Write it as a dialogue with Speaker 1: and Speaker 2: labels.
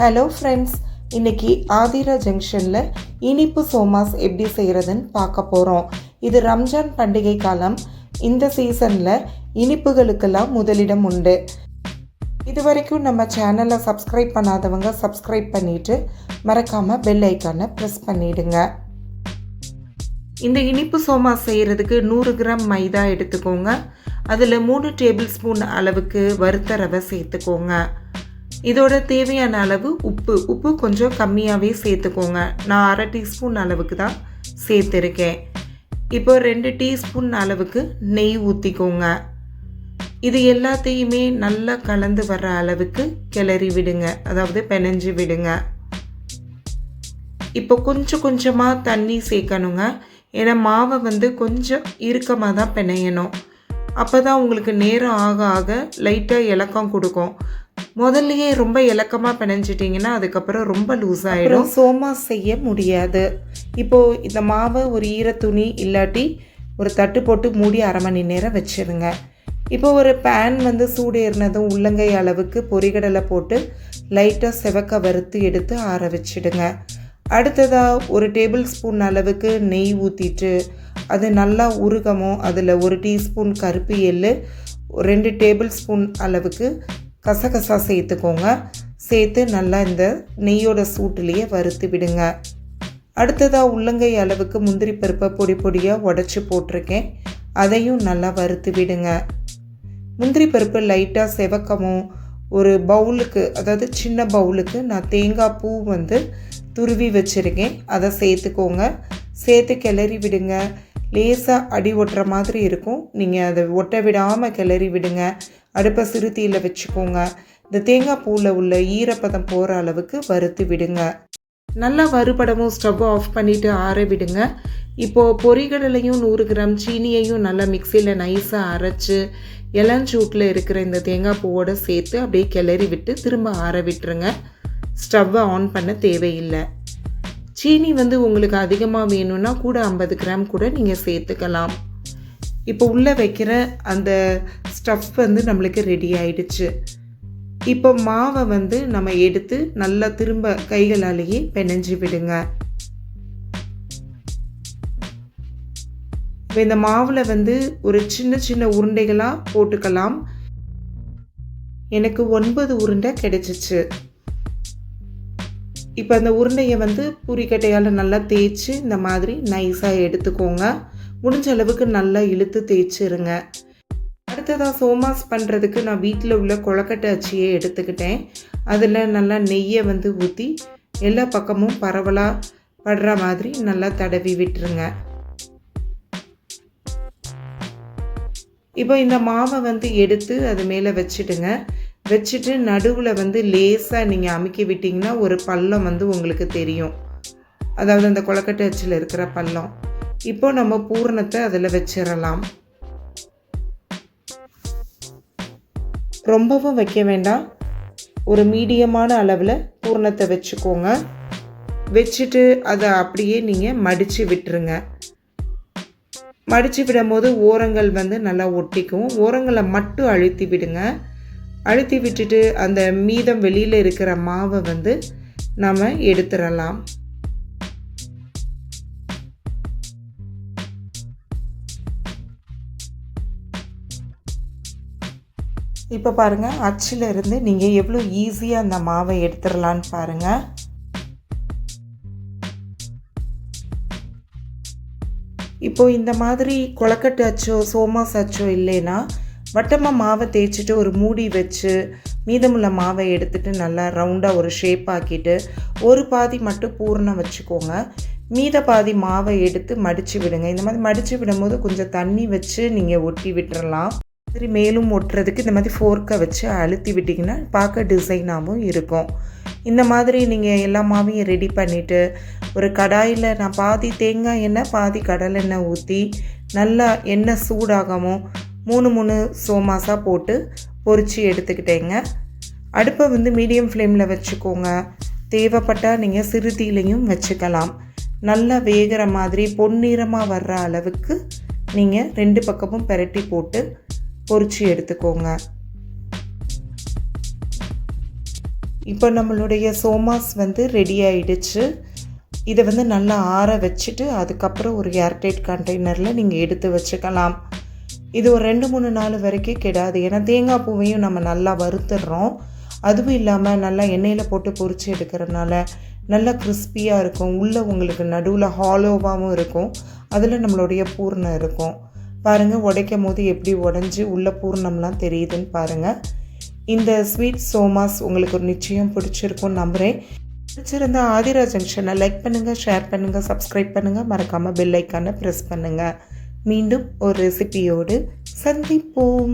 Speaker 1: Hello friends, இன்றைக்கி ஆதிரா ஜங்ஷனில் இனிப்பு சோமாஸ் எப்படி செய்கிறதுன்னு பார்க்க போகிறோம். இது ரம்ஜான் பண்டிகை காலம். இந்த சீசனில் இனிப்புகளுக்கெல்லாம் முதலிடம் உண்டு. இது வரைக்கும் நம்ம சேனலை சப்ஸ்கிரைப் பண்ணாதவங்க சப்ஸ்கிரைப் பண்ணிவிட்டு மறக்காமல் பெல் ஐக்கானை ப்ரெஸ் பண்ணிவிடுங்க. இந்த இனிப்பு சோமாஸ் செய்கிறதுக்கு 100 கிராம் மைதா எடுத்துக்கோங்க. அதில் 3 டேபிள் ஸ்பூன் அளவுக்கு வறுத்த ரவை சேர்த்துக்கோங்க. இதோட தேவையான அளவு உப்பு கொஞ்சம் கம்மியாகவே சேர்த்துக்கோங்க. நான் 1/2 டீஸ்பூன் அளவுக்கு தான் சேர்த்துருக்கேன். இப்போ 2 டீஸ்பூன் அளவுக்கு நெய் ஊற்றிக்கோங்க. இது எல்லாத்தையுமே நல்லா கலந்து வர்ற அளவுக்கு கிளறி விடுங்க, அதாவது பிணைஞ்சு விடுங்க. இப்போ கொஞ்சம் கொஞ்சமாக தண்ணி சேர்க்கணுங்க. ஏன்னா மாவை கொஞ்சம் இறுக்கமாக தான் பிணையணும். அப்போ தான் உங்களுக்கு நேரம் ஆக ஆக லைட்டாக இலக்கம் கொடுக்கும். முதல்லையே ரொம்ப இலக்கமாக பிணைஞ்சிட்டிங்கன்னா அதுக்கப்புறம் ரொம்ப லூஸ் ஆகிடும், சோமாஸ் செய்ய முடியாது. இப்போது இந்த மாவை ஒரு ஈரத்துணி இல்லாட்டி ஒரு தட்டு போட்டு மூடி 1/2 மணி நேரம் வச்சுருங்க. இப்போ ஒரு பேன் சூடு ஏறினதும் உள்ளங்கை அளவுக்கு பொரிகடலை போட்டு லைட்டாக செவக்க வறுத்து எடுத்து ஆற வச்சுடுங்க. அடுத்ததாக 1 டேபிள் ஸ்பூன் அளவுக்கு நெய் ஊற்றிட்டு அது நல்லா உருகமும் அதில் 1 டீஸ்பூன் கருப்பு எள்ளு, 2 டேபிள் ஸ்பூன் அளவுக்கு கசகசா சேர்த்துக்கோங்க. சேர்த்து நல்லா இந்த நெய்யோட சூட்டுலேயே வறுத்து விடுங்க. அடுத்ததாக உள்ளங்கை அளவுக்கு முந்திரி பருப்பை பொடி பொடியாக உடச்சி போட்டிருக்கேன். அதையும் நல்லா வறுத்து விடுங்க. முந்திரி பருப்பு லைட்டாக செவக்கமும் ஒரு பவுலுக்கு, அதாவது சின்ன பவுலுக்கு நான் தேங்காய் பூ துருவி வச்சுருக்கேன். அதை சேர்த்துக்கோங்க. சேர்த்து கிளறி விடுங்க. லேசாக அடி ஒட்டுற மாதிரி இருக்கும். நீங்கள் அதை ஒட்ட விடாமல் கிளறி விடுங்க. அடுப்பை சிறுத்தீயில் வச்சுக்கோங்க. இந்த தேங்காய் பூவில் உள்ள ஈரப்பதம் போகிற அளவுக்கு வறுத்து விடுங்க. நல்லா வறுபடவும் ஸ்டவ் ஆஃப் பண்ணிவிட்டு ஆற விடுங்க. இப்போது பொரிகடலையும் 100 கிராம் சீனியையும் நல்லா மிக்சியில் நைஸாக அரைச்சி இளஞ்சூட்டில் இருக்கிற இந்த தேங்காய் பூவோடு சேர்த்து அப்படியே கிளறி விட்டு திரும்ப ஆற விட்டுருங்க. ஸ்டவ்வை ஆன் பண்ண தேவையில்லை. சீனி உங்களுக்கு அதிகமாக வேணும்னா கூட 50 கிராம் கூட நீங்கள் சேர்த்துக்கலாம். இப்போ உள்ளே வைக்கிற அந்த ஸ்டஃப் நம்மளுக்கு ரெடி ஆயிடுச்சு. இப்போ மாவை நம்ம எடுத்து நல்லா திரும்ப கைகளாலேயே பிணைஞ்சு விடுங்க. இப்போ இந்த மாவில் ஒரு சின்ன சின்ன உருண்டைகளாக போட்டுக்கலாம். எனக்கு 9 உருண்டை கிடைச்சிச்சு. இப்போ அந்த உருண்டையை பூரிக்கட்டையால் நல்லா தேய்ச்சி இந்த மாதிரி நைஸாக எடுத்துக்கோங்க. முடிஞ்ச அளவுக்கு நல்லா இழுத்து தேய்ச்சிருங்க. அடுத்ததாக சோமாஸ் பண்ணுறதுக்கு நான் வீட்டில் உள்ள கொழக்கட்டை அச்சியை எடுத்துக்கிட்டேன். அதில் நல்லா நெய்யை ஊற்றி எல்லா பக்கமும் பரவலாக படுற மாதிரி நல்லா தடவி விட்டுருங்க. இப்போ இந்த மாவை எடுத்து அது மேலே வச்சுடுங்க. வச்சுட்டு நடுவில் லேசாக நீங்கள் அமுக்கி விட்டிங்கன்னா ஒரு பள்ளம் உங்களுக்கு தெரியும், அதாவது அந்த கொழக்கட்டை அச்சில் இருக்கிற பள்ளம். இப்போ நம்ம பூரணத்தை அதில் வச்சிடலாம். ரொம்பவும் வைக்க வேண்டாம், ஒரு மீடியமான அளவில் பூரணத்தை வச்சுக்கோங்க. வச்சுட்டு அதை அப்படியே நீங்கள் மடித்து விட்டுருங்க. மடித்து விடும்போது ஓரங்கள் நல்லா ஒட்டிக்கும். ஓரங்களை மட்டும் அழுத்தி விடுங்க. அழுத்தி விட்டுட்டு அந்த மீதம் வெளியில் இருக்கிற மாவை நம்ம எடுத்துடலாம். இப்போ பாருங்கள், அச்சில் இருந்து நீங்கள் எவ்வளோ ஈஸியாக அந்த மாவை எடுத்துடலான்னு பாருங்கள். இப்போது இந்த மாதிரி கொழக்கட்டை அச்சோ சோமாஸ் அச்சோ இல்லைன்னா வட்டமாக மாவை தேய்ச்சிட்டு ஒரு மூடி வச்சு மீதமுள்ள மாவை எடுத்துகிட்டு நல்லா ரவுண்டாக ஒரு ஷேப் ஆக்கிட்டு ஒரு பாதி மட்டும் பூரணம் வச்சுக்கோங்க. மீத பாதி மாவை எடுத்து மடித்து விடுங்க. இந்த மாதிரி மடித்து விடும்போது கொஞ்சம் தண்ணி வச்சு நீங்கள் ஒட்டி விட்டுறலாம். சரி, மேலும் ஒட்டுறதுக்கு இந்த மாதிரி ஃபோர்க்கை வச்சு அழுத்தி விட்டிங்கன்னா பார்க்க டிசைனாகவும் இருக்கும். இந்த மாதிரி நீங்கள் எல்லா மாவையும் ரெடி பண்ணிவிட்டு ஒரு கடாயில் நான் பாதி தேங்காய் எண்ணெய் பாதி கடலெண்ணெய் ஊற்றி நல்லா எண்ணெய் சூடாகவும் 3 சோமாஸாக போட்டு பொரித்து எடுத்துக்கிட்டேங்க. அடுப்பை மீடியம் ஃப்ளேமில் வச்சுக்கோங்க. தேவைப்பட்டால் நீங்கள் சிறுதீலையும் வச்சுக்கலாம். நல்லா வேகிற மாதிரி பொன்னிறமாக வர்ற அளவுக்கு நீங்கள் 2 பக்கமும் பெரட்டி போட்டு பொரித்து எடுத்துக்கோங்க. இப்போ நம்மளுடைய சோமாஸ் வந்து ரெடி ஆயிடுச்சு. இதை வந்து நல்லா ஆற வச்சுட்டு அதுக்கப்புறம் ஒரு ஏர்டைட் கண்டெய்னரில் நீங்கள் எடுத்து வச்சுக்கலாம். இது ஒரு 2-3 நாள் வரைக்கும் கெடாது. ஏன்னா தேங்காய் பூவையும் நம்ம நல்லா வறுத்துடுறோம். அதுவும் இல்லாமல் நல்லா எண்ணெயில் போட்டு பொரித்து எடுக்கிறதுனால நல்லா கிறிஸ்பியாக இருக்கும். உள்ளே உங்களுக்கு நடுவில் ஹாலோவாகவும் இருக்கும். அதில் நம்மளுடைய பூர்ணம் இருக்கும். பாருங்கள், உடைக்கும் போது எப்படி உடஞ்சி உள்ளே பூர்ணம்லாம் தெரியுதுன்னு பாருங்கள். இந்த ஸ்வீட் சோமாஸ் உங்களுக்கு ஒரு நிச்சயம் பிடிச்சிருக்கும்னு நம்புகிறேன். பிடிச்சிருந்தா ஆதிரா ஜங்ஷனை லைக் பண்ணுங்கள், ஷேர் பண்ணுங்கள், சப்ஸ்கிரைப் பண்ணுங்கள். மறக்காமல் பெல் ஐக்கானை ப்ரெஸ் பண்ணுங்கள். மீண்டும் ஒரு ரெசிபியோடு சந்திப்போம்.